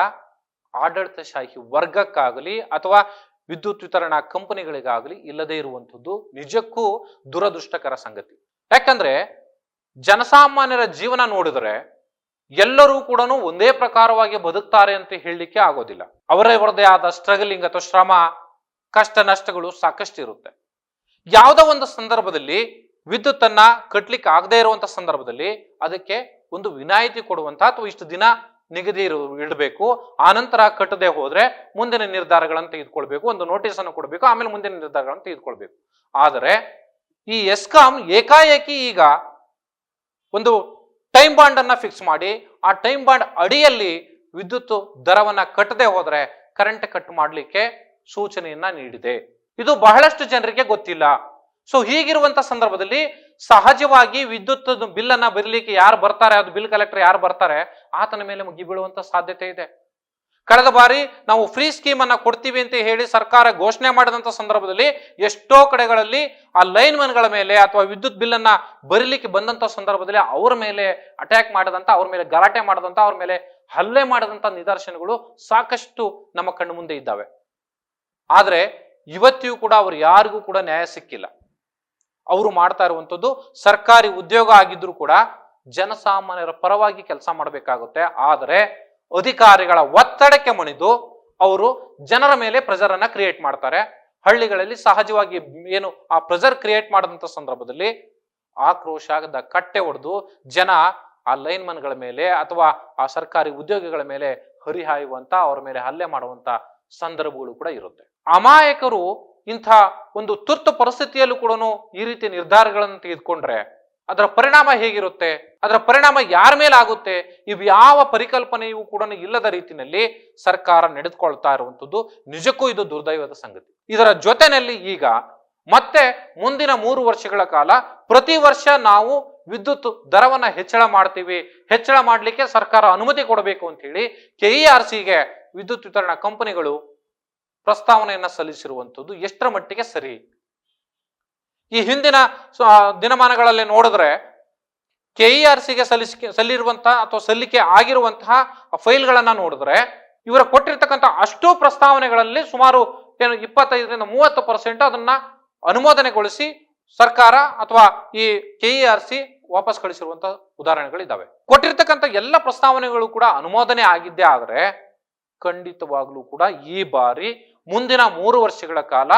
ಆಡಳಿತಶಾಹಿ ವರ್ಗಕ್ಕಾಗಲಿ ಅಥವಾ ವಿದ್ಯುತ್ ವಿತರಣಾ ಕಂಪನಿಗಳಿಗಾಗಲಿ ಇಲ್ಲದೆ ಇರುವಂಥದ್ದು ನಿಜಕ್ಕೂ ದುರದೃಷ್ಟಕರ ಸಂಗತಿ. ಯಾಕಂದ್ರೆ ಜನಸಾಮಾನ್ಯರ ಜೀವನ ನೋಡಿದ್ರೆ ಎಲ್ಲರೂ ಕೂಡ ಒಂದೇ ಪ್ರಕಾರವಾಗಿ ಬದುಕ್ತಾರೆ ಅಂತ ಹೇಳಲಿಕ್ಕೆ ಆಗೋದಿಲ್ಲ. ಅವರದೇ ಆದ ಸ್ಟ್ರಗಲಿಂಗ್ ಅಥವಾ ಶ್ರಮ, ಕಷ್ಟ ನಷ್ಟಗಳು ಸಾಕಷ್ಟು ಇರುತ್ತೆ. ಯಾವುದೋ ಒಂದು ಸಂದರ್ಭದಲ್ಲಿ ವಿದ್ಯುತ್ ಅನ್ನ ಕಟ್ಲಿಕ್ಕೆ ಆಗದೆ ಇರುವಂತ ಸಂದರ್ಭದಲ್ಲಿ ಅದಕ್ಕೆ ಒಂದು ವಿನಾಯಿತಿ ಕೊಡುವಂತ ಅಥವಾ ಇಷ್ಟು ದಿನ ನಿಗದಿ ಇಡಬೇಕು, ಆನಂತರ ಕಟ್ಟದೆ ಹೋದ್ರೆ ಮುಂದಿನ ನಿರ್ಧಾರಗಳನ್ನು ತೆಗೆದುಕೊಳ್ಬೇಕು, ಒಂದು ನೋಟಿಸ್ ಅನ್ನು ಕೊಡಬೇಕು, ಆಮೇಲೆ ಮುಂದಿನ ನಿರ್ಧಾರಗಳನ್ನು ತೆಗೆದುಕೊಳ್ಬೇಕು. ಆದರೆ ಈ ಎಸ್ಕಾಂ ಏಕಾಏಕಿ ಈಗ ಒಂದು ಟೈಮ್ ಬಾಂಡ್ ಅನ್ನ ಫಿಕ್ಸ್ ಮಾಡಿ ಆ ಟೈಮ್ ಬಾಂಡ್ ಅಡಿಯಲ್ಲಿ ವಿದ್ಯುತ್ ದರವನ್ನ ಕಟ್ಟದೆ ಹೋದ್ರೆ ಕರೆಂಟ್ ಕಟ್ ಮಾಡ್ಲಿಕ್ಕೆ ಸೂಚನೆಯನ್ನ ನೀಡಿದೆ. ಇದು ಬಹಳಷ್ಟು ಜನರಿಗೆ ಗೊತ್ತಿಲ್ಲ. ಸೊ ಹೀಗಿರುವಂತ ಸಂದರ್ಭದಲ್ಲಿ ಸಹಜವಾಗಿ ವಿದ್ಯುತ್ ಬಿಲ್ ಅನ್ನ ಬರೀಲಿಕ್ಕೆ ಯಾರು ಬರ್ತಾರೆ, ಅದು ಬಿಲ್ ಕಲೆಕ್ಟರ್ ಯಾರು ಬರ್ತಾರೆ ಆತನ ಮೇಲೆ ಮುಗಿ ಬೀಳುವಂತ ಸಾಧ್ಯತೆ ಇದೆ. ಕಳೆದ ಬಾರಿ ನಾವು ಫ್ರೀ ಸ್ಕೀಮ್ ಅನ್ನ ಕೊಡ್ತೀವಿ ಅಂತ ಹೇಳಿ ಸರ್ಕಾರ ಘೋಷಣೆ ಮಾಡಿದಂತ ಸಂದರ್ಭದಲ್ಲಿ ಎಷ್ಟೋ ಕಡೆಗಳಲ್ಲಿ ಆ ಲೈನ್ ಗಳ ಮೇಲೆ ಅಥವಾ ವಿದ್ಯುತ್ ಬಿಲ್ ಅನ್ನ ಬರೀಲಿಕ್ಕೆ ಬಂದಂತ ಸಂದರ್ಭದಲ್ಲಿ ಅವರ ಮೇಲೆ ಅಟ್ಯಾಕ್ ಮಾಡದಂತ, ಅವ್ರ ಮೇಲೆ ಗಲಾಟೆ ಮಾಡದಂತ, ಅವ್ರ ಮೇಲೆ ಹಲ್ಲೆ ಮಾಡದಂತ ನಿದರ್ಶನಗಳು ಸಾಕಷ್ಟು ನಮ್ಮ ಕಣ್ಣು ಮುಂದೆ ಇದ್ದಾವೆ. ಆದ್ರೆ ಇವತ್ತಿಯೂ ಕೂಡ ಅವ್ರು ಯಾರಿಗೂ ಕೂಡ ನ್ಯಾಯ ಸಿಕ್ಕಿಲ್ಲ. ಅವರು ಮಾಡ್ತಾ ಇರುವಂತದ್ದು ಸರ್ಕಾರಿ ಉದ್ಯೋಗ ಆಗಿದ್ರು ಕೂಡ ಜನಸಾಮಾನ್ಯರ ಪರವಾಗಿ ಕೆಲಸ ಮಾಡಬೇಕಾಗುತ್ತೆ. ಆದರೆ ಅಧಿಕಾರಿಗಳ ಒತ್ತಡಕ್ಕೆ ಮಣಿದು ಅವರು ಜನರ ಮೇಲೆ ಪ್ರೆಷರ್ ಅನ್ನ ಕ್ರಿಯೇಟ್ ಮಾಡ್ತಾರೆ. ಹಳ್ಳಿಗಳಲ್ಲಿ ಸಹಜವಾಗಿ ಏನು ಆ ಪ್ರೆಷರ್ ಕ್ರಿಯೇಟ್ ಮಾಡಿದಂತ ಸಂದರ್ಭದಲ್ಲಿ ಆಕ್ರೋಶದ ಕಟ್ಟೆ ಹೊಡೆದು ಜನ ಆ ಲೈನ್ಮನ್ಗಳ ಮೇಲೆ ಅಥವಾ ಆ ಸರ್ಕಾರಿ ಉದ್ಯೋಗಿಗಳ ಮೇಲೆ ಹರಿಹಾಯುವಂತ, ಅವರ ಮೇಲೆ ಹಲ್ಲೆ ಮಾಡುವಂತ ಸಂದರ್ಭಗಳು ಕೂಡ ಇರುತ್ತೆ. ಅಮಾಯಕರು ಇಂಥ ಒಂದು ತುರ್ತು ಪರಿಸ್ಥಿತಿಯಲ್ಲೂ ಕೂಡ ಈ ರೀತಿ ನಿರ್ಧಾರಗಳನ್ನು ತೆಗೆದುಕೊಂಡ್ರೆ ಅದರ ಪರಿಣಾಮ ಹೇಗಿರುತ್ತೆ, ಅದರ ಪರಿಣಾಮ ಯಾರ ಮೇಲೆ ಆಗುತ್ತೆ, ಇವು ಯಾವ ಪರಿಕಲ್ಪನೆಯೂ ಕೂಡ ಇಲ್ಲದ ರೀತಿಯಲ್ಲಿ ಸರ್ಕಾರ ನಡೆದುಕೊಳ್ತಾ ಇರುವಂತದ್ದು ನಿಜಕ್ಕೂ ಇದು ದುರ್ದೈವದ ಸಂಗತಿ. ಇದರ ಜೊತೆಯಲ್ಲಿ ಈಗ ಮತ್ತೆ ಮುಂದಿನ 3 ವರ್ಷಗಳ ಕಾಲ ಪ್ರತಿ ವರ್ಷ ನಾವು ವಿದ್ಯುತ್ ದರವನ್ನ ಹೆಚ್ಚಳ ಮಾಡ್ತೀವಿ, ಹೆಚ್ಚಳ ಮಾಡ್ಲಿಕ್ಕೆ ಸರ್ಕಾರ ಅನುಮತಿ ಕೊಡಬೇಕು ಅಂತ ಹೇಳಿ ಕೆಇಆರ್ಸಿಗೆ ವಿದ್ಯುತ್ ವಿತರಣಾ ಕಂಪನಿಗಳು ಪ್ರಸ್ತಾವನೆಯನ್ನ ಸಲ್ಲಿಸಿರುವಂತದ್ದು ಎಷ್ಟರ ಮಟ್ಟಿಗೆ ಸರಿ? ಈ ಹಿಂದಿನ ದಿನಮಾನಗಳಲ್ಲಿ ನೋಡಿದ್ರೆ ಕೆಇಆರ್ಸಿಗೆ ಸಲ್ಲಿರುವಂತಹ ಅಥವಾ ಸಲ್ಲಿಕೆ ಆಗಿರುವಂತಹ ಫೈಲ್ಗಳನ್ನ ನೋಡಿದ್ರೆ ಇವರ ಕೊಟ್ಟಿರ್ತಕ್ಕಂಥ ಅಷ್ಟು ಪ್ರಸ್ತಾವನೆಗಳಲ್ಲಿ ಸುಮಾರು 25ರಿಂದ 30% ಅದನ್ನ ಅನುಮೋದನೆಗೊಳಿಸಿ ಸರ್ಕಾರ ಅಥವಾ ಈ ಕೆಇಆರ್ಸಿ ವಾಪಸ್ ಕಳಿಸಿರುವಂತಹ ಉದಾಹರಣೆಗಳಿದ್ದಾವೆ. ಕೊಟ್ಟಿರ್ತಕ್ಕಂಥ ಎಲ್ಲ ಪ್ರಸ್ತಾವನೆಗಳು ಕೂಡ ಅನುಮೋದನೆ ಆಗಿದ್ದೇ ಆದ್ರೆ ಖಂಡಿತವಾಗ್ಲೂ ಕೂಡ ಈ ಬಾರಿ ಮುಂದಿನ 3 ವರ್ಷಗಳ ಕಾಲ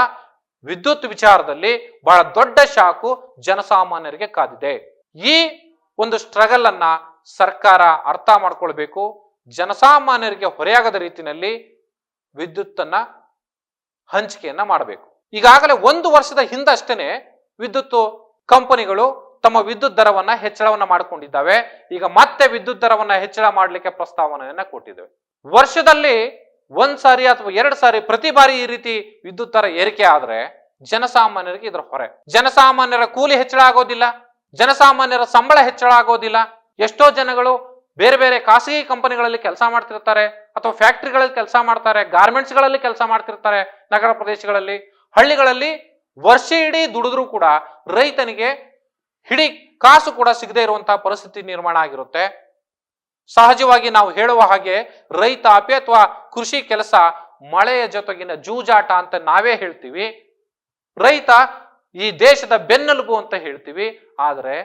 ವಿದ್ಯುತ್ ವಿಚಾರದಲ್ಲಿ ಬಹಳ ದೊಡ್ಡ ಶಾಕು ಜನಸಾಮಾನ್ಯರಿಗೆ ಕಾದಿದೆ. ಈ ಒಂದು ಸ್ಟ್ರಗಲ್ ಅನ್ನ ಸರ್ಕಾರ ಅರ್ಥ ಮಾಡ್ಕೊಳ್ಬೇಕು. ಜನಸಾಮಾನ್ಯರಿಗೆ ಹೊರೆಯಾಗದ ರೀತಿಯಲ್ಲಿ ವಿದ್ಯುತ್ ಅನ್ನ ಹಂಚಿಕೆಯನ್ನ ಮಾಡಬೇಕು. ಈಗಾಗಲೇ 1 ವರ್ಷದ ಹಿಂದಷ್ಟೇನೆ ವಿದ್ಯುತ್ ಕಂಪನಿಗಳು ತಮ್ಮ ವಿದ್ಯುತ್ ದರವನ್ನ ಹೆಚ್ಚಳವನ್ನ ಮಾಡಿಕೊಂಡಿದ್ದಾವೆ. ಈಗ ಮತ್ತೆ ವಿದ್ಯುತ್ ದರವನ್ನ ಹೆಚ್ಚಳ ಮಾಡಲಿಕ್ಕೆ ಪ್ರಸ್ತಾವನೆಯನ್ನ ಕೊಟ್ಟಿದ್ದೇವೆ. ವರ್ಷದಲ್ಲಿ 1 ಸಾರಿ ಅಥವಾ 2 ಸಾರಿ ಪ್ರತಿ ಬಾರಿ ಈ ರೀತಿ ವಿದ್ಯುತ್ ದರ ಏರಿಕೆ ಆದ್ರೆ ಜನಸಾಮಾನ್ಯರಿಗೆ ಇದರ ಹೊರೆ. ಜನಸಾಮಾನ್ಯರ ಕೂಲಿ ಹೆಚ್ಚಳ ಆಗೋದಿಲ್ಲ, ಜನಸಾಮಾನ್ಯರ ಸಂಬಳ ಹೆಚ್ಚಳ ಆಗೋದಿಲ್ಲ. ಎಷ್ಟೋ ಜನಗಳು ಬೇರೆ ಬೇರೆ ಖಾಸಗಿ ಕಂಪನಿಗಳಲ್ಲಿ ಕೆಲಸ ಮಾಡ್ತಿರ್ತಾರೆ ಅಥವಾ ಫ್ಯಾಕ್ಟರಿಗಳಲ್ಲಿ ಕೆಲಸ ಮಾಡ್ತಾರೆ, ಗಾರ್ಮೆಂಟ್ಸ್ ಗಳಲ್ಲಿ ಕೆಲಸ ಮಾಡ್ತಿರ್ತಾರೆ, ನಗರ ಪ್ರದೇಶಗಳಲ್ಲಿ, ಹಳ್ಳಿಗಳಲ್ಲಿ ವರ್ಷ ಇಡೀ ದುಡಿದ್ರೂ ಕೂಡ ರೈತನಿಗೆ ಹಿಡಿ ಕಾಸು ಕೂಡ ಸಿಗದೆ ಇರುವಂತಹ ಪರಿಸ್ಥಿತಿ ನಿರ್ಮಾಣ ಆಗಿರುತ್ತೆ. ಸಹಜವಾಗಿ ನಾವು ಹೇಳುವ ಹಾಗೆ ರೈತಾಪಿ ಅಥವಾ ಕೃಷಿ ಕೆಲಸ ಮಳೆಯ ಜೊತೆಗಿನ ಜೂಜಾಟ ಅಂತ ನಾವೇ ಹೇಳ್ತೀವಿ. ರೈತ ಈ ದೇಶದ ಬೆನ್ನೆಲುಬು ಅಂತ ಹೇಳ್ತೀವಿ. ಆದರೆ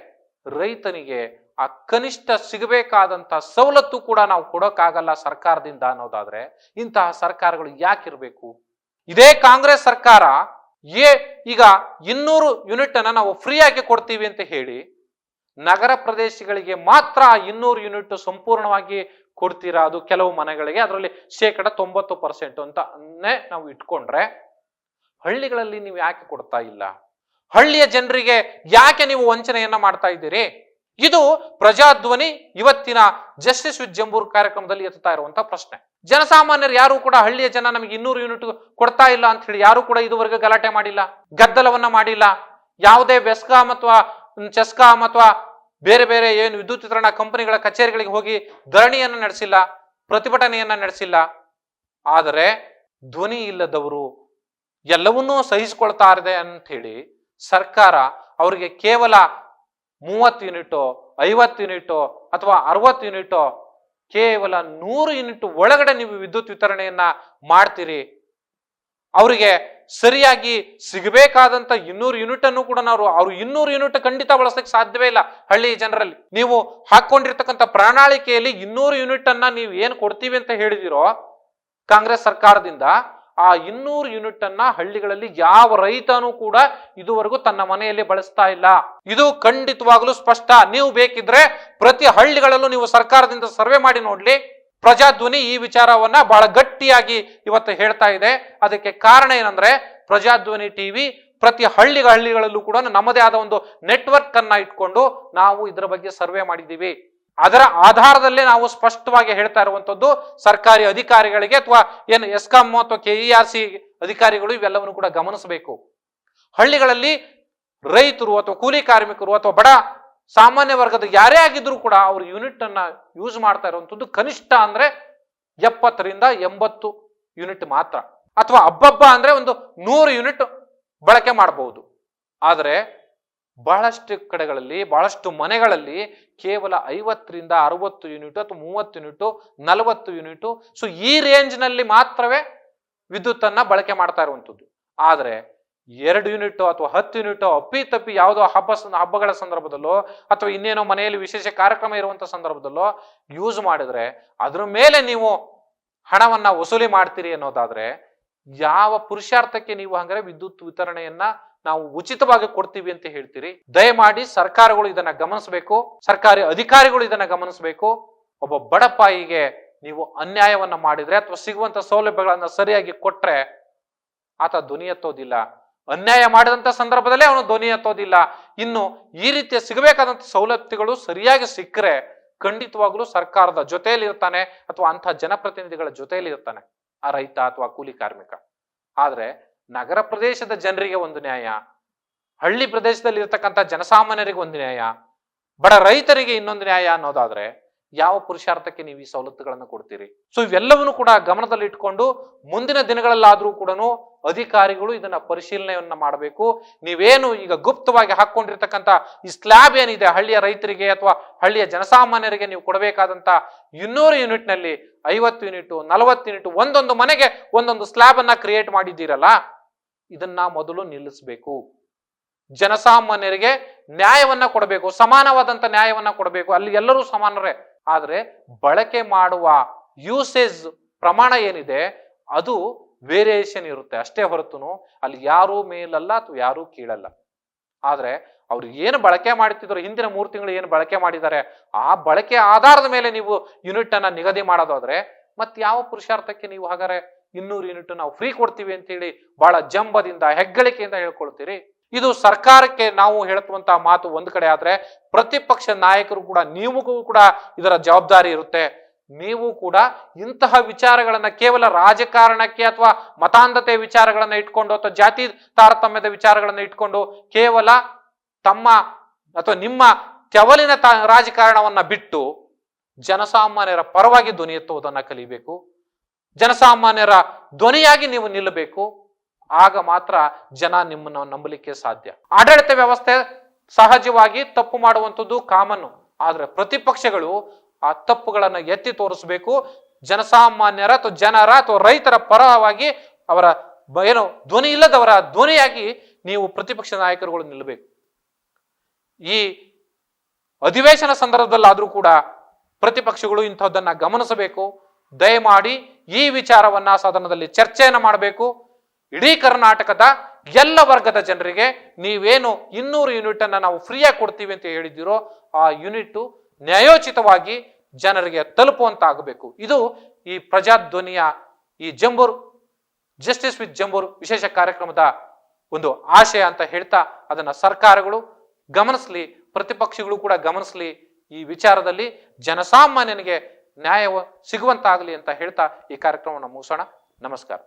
ರೈತನಿಗೆ ಆ ಕನಿಷ್ಠ ಸಿಗಬೇಕಾದಂತ ಸವಲತ್ತು ಕೂಡ ನಾವು ಕೊಡೋಕ್ಕಾಗಲ್ಲ ಸರ್ಕಾರದಿಂದ ಅನ್ನೋದಾದ್ರೆ ಇಂತಹ ಸರ್ಕಾರಗಳು ಯಾಕಿರ್ಬೇಕು? ಇದೇ ಕಾಂಗ್ರೆಸ್ ಸರ್ಕಾರ ಈಗ 200 ಯೂನಿಟ್ ಅನ್ನ ನಾವು ಫ್ರೀ ಆಗಿ ಕೊಡ್ತೀವಿ ಅಂತ ಹೇಳಿ ನಗರ ಪ್ರದೇಶಗಳಿಗೆ ಮಾತ್ರ 200 ಯೂನಿಟ್ ಸಂಪೂರ್ಣವಾಗಿ ಕೊಡ್ತೀರಾ? ಅದು ಕೆಲವು ಮನೆಗಳಿಗೆ, ಅದರಲ್ಲಿ 90% ಅಂತಾನೆ ನಾವು ಇಟ್ಕೊಂಡ್ರೆ, ಹಳ್ಳಿಗಳಲ್ಲಿ ನೀವು ಯಾಕೆ ಕೊಡ್ತಾ ಇಲ್ಲ? ಹಳ್ಳಿಯ ಜನರಿಗೆ ಯಾಕೆ ನೀವು ವಂಚನೆಯನ್ನ ಮಾಡ್ತಾ ಇದ್ದೀರಿ? ಇದು ಪ್ರಜಾಧ್ವನಿ ಇವತ್ತಿನ ಜಸ್ಟಿಸ್ ವಿತ್ ಜಂಬೂರ್ ಕಾರ್ಯಕ್ರಮದಲ್ಲಿ ಎತ್ತಾ ಇರುವಂತಹ ಪ್ರಶ್ನೆ. ಜನಸಾಮಾನ್ಯರು ಯಾರು ಕೂಡ ಹಳ್ಳಿಯ ಜನ ನಮಗೆ 200 ಯೂನಿಟ್ ಕೊಡ್ತಾ ಇಲ್ಲ ಅಂತ ಹೇಳಿ ಯಾರು ಕೂಡ ಇದುವರೆಗೆ ಗಲಾಟೆ ಮಾಡಿಲ್ಲ, ಗದ್ದಲವನ್ನ ಮಾಡಿಲ್ಲ. ಯಾವುದೇ ಬೆಸ್ಕಾಂ ಅಥವಾ ಚೆಸ್ಕಾಂ ಅಥವಾ ಬೇರೆ ಬೇರೆ ಏನು ವಿದ್ಯುತ್ ವಿತರಣಾ ಕಂಪನಿಗಳ ಕಚೇರಿಗಳಿಗೆ ಹೋಗಿ ಧರಣಿಯನ್ನ ನಡೆಸಿಲ್ಲ, ಪ್ರತಿಭಟನೆಯನ್ನ ನಡೆಸಿಲ್ಲ. ಆದರೆ ಧ್ವನಿ ಇಲ್ಲದವರು ಎಲ್ಲವನ್ನೂ ಸಹಿಸಿಕೊಳ್ತಾ ಇದೆ ಅಂತ ಹೇಳಿ ಸರ್ಕಾರ ಅವರಿಗೆ ಕೇವಲ 30 ಯೂನಿಟೋ 50 ಯೂನಿಟೋ ಅಥವಾ 60 ಯೂನಿಟೋ ಕೇವಲ 100 ಯೂನಿಟ್ ಒಳಗಡೆ ನೀವು ವಿದ್ಯುತ್ ವಿತರಣೆಯನ್ನ ಮಾಡ್ತೀರಿ. ಅವರಿಗೆ ಸರಿಯಾಗಿ ಸಿಗಬೇಕಾದಂತ 200 ಯೂನಿಟ್ ಅನ್ನು ಕೂಡ ಅವ್ರು 200 ಯೂನಿಟ್ ಖಂಡಿತ ಬಳಸಲಿಕ್ಕೆ ಸಾಧ್ಯವೇ ಇಲ್ಲ. ಹಳ್ಳಿ ಜನರಲ್ಲಿ ನೀವು ಹಾಕೊಂಡಿರ್ತಕ್ಕಂಥ ಪ್ರಣಾಳಿಕೆಯಲ್ಲಿ 200 ಯೂನಿಟ್ ಅನ್ನ ನೀವು ಏನು ಕೊಡ್ತೀವಿ ಅಂತ ಹೇಳಿದಿರೋ ಕಾಂಗ್ರೆಸ್ ಸರ್ಕಾರದಿಂದ, ಆ 200 ಯೂನಿಟ್ ಅನ್ನ ಹಳ್ಳಿಗಳಲ್ಲಿ ಯಾವ ರೈತನೂ ಕೂಡ ಇದುವರೆಗೂ ತನ್ನ ಮನೆಯಲ್ಲಿ ಬಳಸ್ತಾ ಇಲ್ಲ. ಇದು ಖಂಡಿತವಾಗ್ಲೂ ಸ್ಪಷ್ಟ. ನೀವು ಬೇಕಿದ್ರೆ ಪ್ರತಿ ಹಳ್ಳಿಗಳಲ್ಲೂ ನೀವು ಸರ್ಕಾರದಿಂದ ಸರ್ವೆ ಮಾಡಿ ನೋಡ್ಲಿ. ಪ್ರಜಾಧ್ವನಿ ಈ ವಿಚಾರವನ್ನ ಬಹಳ ಗಟ್ಟಿಯಾಗಿ ಇವತ್ತು ಹೇಳ್ತಾ ಇದೆ. ಅದಕ್ಕೆ ಕಾರಣ ಏನಂದ್ರೆ, ಪ್ರಜಾಧ್ವನಿ ಟಿವಿ ಪ್ರತಿ ಹಳ್ಳಿಗಳಲ್ಲೂ ಕೂಡ ನಮ್ಮದೇ ಆದ ಒಂದು ನೆಟ್ವರ್ಕ್ ಅನ್ನ ಇಟ್ಕೊಂಡು ನಾವು ಇದರ ಬಗ್ಗೆ ಸರ್ವೆ ಮಾಡಿದ್ದೀವಿ. ಅದರ ಆಧಾರದಲ್ಲೇ ನಾವು ಸ್ಪಷ್ಟವಾಗಿ ಹೇಳ್ತಾ ಇರುವಂತದ್ದು ಸರ್ಕಾರಿ ಅಧಿಕಾರಿಗಳಿಗೆ ಅಥವಾ ಏನು ಎಸ್ಕಾಂ ಅಥವಾ KERC ಅಧಿಕಾರಿಗಳು ಇವೆಲ್ಲವನ್ನು ಕೂಡ ಗಮನಿಸಬೇಕು. ಹಳ್ಳಿಗಳಲ್ಲಿ ರೈತರು ಅಥವಾ ಕೂಲಿ ಕಾರ್ಮಿಕರು ಅಥವಾ ಬಡ ಸಾಮಾನ್ಯ ವರ್ಗದ ಯಾರೇ ಆಗಿದ್ರು ಕೂಡ ಅವರು ಯೂನಿಟ್ ಅನ್ನ ಯೂಸ್ ಮಾಡ್ತಾ ಇರುವಂತದ್ದು ಕನಿಷ್ಠ ಅಂದ್ರೆ 70 ರಿಂದ 80 ಯೂನಿಟ್ ಮಾತ್ರ, ಅಥವಾ ಹಬ್ಬ ಅಂದ್ರೆ ಒಂದು 100 ಯೂನಿಟ್ ಬಳಕೆ ಮಾಡಬಹುದು. ಆದರೆ ಬಹಳಷ್ಟು ಕಡೆಗಳಲ್ಲಿ ಬಹಳಷ್ಟು ಮನೆಗಳಲ್ಲಿ ಕೇವಲ 50 ರಿಂದ 60 ಯೂನಿಟ್ ಅಥವಾ 30 ಯೂನಿಟ್ 40 ಯೂನಿಟ್, ಸೊ ಈ ರೇಂಜ್ ನಲ್ಲಿ ಮಾತ್ರವೇ ವಿದ್ಯುತ್ ಅನ್ನ ಬಳಕೆ ಮಾಡ್ತಾ ಇರುವಂತದ್ದು. ಆದ್ರೆ 2 ಯೂನಿಟ್ ಅಥವಾ 10 ಯೂನಿಟ್ ಅಪ್ಪಿತಪ್ಪಿ ಯಾವುದೋ ಹಬ್ಬಗಳ ಸಂದರ್ಭದಲ್ಲೋ ಅಥವಾ ಇನ್ನೇನೋ ಮನೆಯಲ್ಲಿ ವಿಶೇಷ ಕಾರ್ಯಕ್ರಮ ಇರುವಂತ ಸಂದರ್ಭದಲ್ಲೋ ಯೂಸ್ ಮಾಡಿದ್ರೆ ಅದ್ರ ಮೇಲೆ ನೀವು ಹಣವನ್ನ ವಸೂಲಿ ಮಾಡ್ತೀರಿ ಅನ್ನೋದಾದ್ರೆ, ಯಾವ ಪುರುಷಾರ್ಥಕ್ಕೆ ನೀವು ಹಂಗಾರೆ ವಿದ್ಯುತ್ ವಿತರಣೆಯನ್ನ ನಾವು ಉಚಿತವಾಗಿ ಕೊಡ್ತೀವಿ ಅಂತ ಹೇಳ್ತೀರಿ? ದಯಮಾಡಿ ಸರ್ಕಾರಗಳು ಇದನ್ನ ಗಮನಿಸಬೇಕು, ಸರ್ಕಾರಿ ಅಧಿಕಾರಿಗಳು ಇದನ್ನ ಗಮನಿಸಬೇಕು. ಒಬ್ಬ ಬಡಪಾಯಿಗೆ ನೀವು ಅನ್ಯಾಯವನ್ನ ಮಾಡಿದ್ರೆ ಅಥವಾ ಸಿಗುವಂತ ಸೌಲಭ್ಯಗಳನ್ನ ಸರಿಯಾಗಿ ಕೊಟ್ರೆ ಆತ ಧ್ವನಿ ಎತ್ತೋದಿಲ್ಲ. ಅನ್ಯಾಯ ಮಾಡಿದಂತ ಸಂದರ್ಭದಲ್ಲೇ ಅವನು ಧ್ವನಿ ಎತ್ತೋದಿಲ್ಲ. ಇನ್ನು ಈ ರೀತಿಯ ಸಿಗಬೇಕಾದಂತ ಸೌಲಭ್ಯಗಳು ಸರಿಯಾಗಿ ಸಿಕ್ಕರೆ ಖಂಡಿತವಾಗ್ಲೂ ಸರ್ಕಾರದ ಜೊತೆಯಲ್ಲಿ ಇರ್ತಾನೆ ಅಥವಾ ಅಂತಹ ಜನಪ್ರತಿನಿಧಿಗಳ ಜೊತೆಯಲ್ಲಿ ಇರ್ತಾನೆ ಆ ರೈತ ಅಥವಾ ಕೂಲಿ ಕಾರ್ಮಿಕ. ಆದ್ರೆ ನಗರ ಪ್ರದೇಶದ ಜನರಿಗೆ ಒಂದು ನ್ಯಾಯ, ಹಳ್ಳಿ ಪ್ರದೇಶದಲ್ಲಿ ಇರ್ತಕ್ಕಂಥ ಜನಸಾಮಾನ್ಯರಿಗೆ ಒಂದು ನ್ಯಾಯ, ಬಡ ರೈತರಿಗೆ ಇನ್ನೊಂದು ನ್ಯಾಯ ಅನ್ನೋದಾದ್ರೆ ಯಾವ ಪುರುಷಾರ್ಥಕ್ಕೆ ನೀವು ಈ ಸವಲತ್ತುಗಳನ್ನು ಕೊಡ್ತೀರಿ? ಸೊ ಇವೆಲ್ಲವನ್ನು ಕೂಡ ಗಮನದಲ್ಲಿ ಇಟ್ಕೊಂಡು ಮುಂದಿನ ದಿನಗಳಲ್ಲಾದ್ರೂ ಕೂಡ ಅಧಿಕಾರಿಗಳು ಇದನ್ನ ಪರಿಶೀಲನೆಯನ್ನ ಮಾಡಬೇಕು. ನೀವೇನು ಈಗ ಗುಪ್ತವಾಗಿ ಹಾಕೊಂಡಿರ್ತಕ್ಕಂಥ ಈ ಸ್ಲ್ಯಾಬ್ ಏನಿದೆ ಹಳ್ಳಿಯ ರೈತರಿಗೆ ಅಥವಾ ಹಳ್ಳಿಯ ಜನಸಾಮಾನ್ಯರಿಗೆ ನೀವು ಕೊಡಬೇಕಾದಂತ 200 ಯೂನಿಟ್ ನಲ್ಲಿ 50 ಯೂನಿಟ್ 40 ಯೂನಿಟ್ ಒಂದೊಂದು ಮನೆಗೆ ಒಂದೊಂದು ಸ್ಲ್ಯಾಬ್ ಅನ್ನ ಕ್ರಿಯೇಟ್ ಮಾಡಿದ್ದೀರಲ್ಲ, ಇದನ್ನ ಮೊದಲು ನಿಲ್ಲಿಸಬೇಕು. ಜನಸಾಮಾನ್ಯರಿಗೆ ನ್ಯಾಯವನ್ನ ಕೊಡಬೇಕು, ಸಮಾನವಾದಂತ ನ್ಯಾಯವನ್ನ ಕೊಡಬೇಕು. ಅಲ್ಲಿ ಎಲ್ಲರೂ ಸಮಾನರೇ. ಆದ್ರೆ ಬಳಕೆ ಮಾಡುವ ಯೂಸೇಜ್ ಪ್ರಮಾಣ ಏನಿದೆ ಅದು ವೇರಿಯೇಷನ್ ಇರುತ್ತೆ ಅಷ್ಟೇ ಹೊರತುನು ಅಲ್ಲಿ ಯಾರೂ ಮೇಲಲ್ಲ ಅಥವಾ ಯಾರೂ ಕೀಳಲ್ಲ. ಆದ್ರೆ ಅವ್ರು ಏನು ಬಳಕೆ ಮಾಡ್ತಿದ್ರು, ಹಿಂದಿನ 3 ತಿಂಗಳು ಏನು ಬಳಕೆ ಮಾಡಿದ್ದಾರೆ ಆ ಬಳಕೆ ಆಧಾರದ ಮೇಲೆ ನೀವು ಯೂನಿಟ್ ಅನ್ನ ನಿಗದಿ ಮಾಡೋದಾದ್ರೆ ಮತ್ತೆ ಯಾವ ಪುರುಷಾರ್ಥಕ್ಕೆ ನೀವು ಹಾಗಾದ್ರೆ 200 ಯೂನಿಟ್ ನಾವು ಫ್ರೀ ಕೊಡ್ತೀವಿ ಅಂತ ಹೇಳಿ ಬಹಳ ಜಂಬದಿಂದ ಹೆಗ್ಗಳಿಕೆಯಿಂದ ಹೇಳ್ಕೊಳ್ತೀರಿ? ಇದು ಸರ್ಕಾರಕ್ಕೆ ನಾವು ಹೇಳುವಂತಹ ಮಾತು ಒಂದು ಕಡೆ ಆದ್ರೆ, ಪ್ರತಿಪಕ್ಷ ನಾಯಕರು ಕೂಡ ನೀವುಗೂ ಕೂಡ ಇದರ ಜವಾಬ್ದಾರಿ ಇರುತ್ತೆ. ನೀವು ಕೂಡ ಇಂತಹ ವಿಚಾರಗಳನ್ನ ಕೇವಲ ರಾಜಕಾರಣಕ್ಕೆ ಅಥವಾ ಮತಾಂಧತೆ ವಿಚಾರಗಳನ್ನ ಇಟ್ಕೊಂಡು ಅಥವಾ ಜಾತಿ ತಾರತಮ್ಯದ ವಿಚಾರಗಳನ್ನ ಇಟ್ಕೊಂಡು ಕೇವಲ ತಮ್ಮ ಅಥವಾ ನಿಮ್ಮ ತೆವಲಿನ ರಾಜಕಾರಣವನ್ನ ಬಿಟ್ಟು ಜನಸಾಮಾನ್ಯರ ಪರವಾಗಿ ಧ್ವನಿ ಎತ್ತುವುದನ್ನ ಕಲಿಬೇಕು. ಜನಸಾಮಾನ್ಯರ ಧ್ವನಿಯಾಗಿ ನೀವು ನಿಲ್ಲಬೇಕು. ಆಗ ಮಾತ್ರ ಜನ ನಿಮ್ಮನ್ನು ನಂಬಲಿಕ್ಕೆ ಸಾಧ್ಯ. ಆಡಳಿತ ವ್ಯವಸ್ಥೆ ಸಹಜವಾಗಿ ತಪ್ಪು ಮಾಡುವಂಥದ್ದು ಕಾಮನ್ನು. ಆದ್ರೆ ಪ್ರತಿಪಕ್ಷಗಳು ಆ ತಪ್ಪುಗಳನ್ನ ಎತ್ತಿ ತೋರಿಸಬೇಕು. ಜನಸಾಮಾನ್ಯರ ಅಥವಾ ಜನರ ಅಥವಾ ರೈತರ ಪರವಾಗಿ ಅವರ ಏನು ಧ್ವನಿ ಇಲ್ಲದವರ ಧ್ವನಿಯಾಗಿ ನೀವು ಪ್ರತಿಪಕ್ಷ ನಾಯಕರುಗಳು ನಿಲ್ಲಬೇಕು. ಈ ಅಧಿವೇಶನ ಸಂದರ್ಭದಲ್ಲಾದ್ರೂ ಕೂಡ ಪ್ರತಿಪಕ್ಷಗಳು ಇಂಥದ್ದನ್ನ ಗಮನಿಸಬೇಕು. ದಯಮಾಡಿ ಈ ವಿಚಾರವನ್ನ ಸದನದಲ್ಲಿ ಚರ್ಚೆಯನ್ನ ಮಾಡಬೇಕು. ಇಡೀ ಕರ್ನಾಟಕದ ಎಲ್ಲ ವರ್ಗದ ಜನರಿಗೆ ನೀವೇನು 200 ಯೂನಿಟ್ ಅನ್ನ ನಾವು ಫ್ರೀಯಾಗಿ ಕೊಡ್ತೀವಿ ಅಂತ ಹೇಳಿದ್ದೀರೋ ಆ ಯೂನಿಟ್ ನ್ಯಾಯೋಚಿತವಾಗಿ ಜನರಿಗೆ ತಲುಪುವಂತಾಗಬೇಕು. ಇದು ಈ ಪ್ರಜಾಧ್ವನಿಯ ಈ ಜಂಬೂರ್ ಜಸ್ಟಿಸ್ ವಿತ್ ಜಂಬೂರ್ ವಿಶೇಷ ಕಾರ್ಯಕ್ರಮದ ಒಂದು ಆಶಯ ಅಂತ ಹೇಳ್ತಾ, ಅದನ್ನ ಸರ್ಕಾರಗಳು ಗಮನಿಸ್ಲಿ, ಪ್ರತಿಪಕ್ಷಗಳು ಕೂಡ ಗಮನಿಸ್ಲಿ, ಈ ವಿಚಾರದಲ್ಲಿ ಜನಸಾಮಾನ್ಯನಿಗೆ ನ್ಯಾಯ ಸಿಗುವಂತಾಗಲಿ ಅಂತ ಹೇಳ್ತಾ ಈ ಕಾರ್ಯಕ್ರಮವನ್ನು ಮುಗಿಸೋಣ. ನಮಸ್ಕಾರ.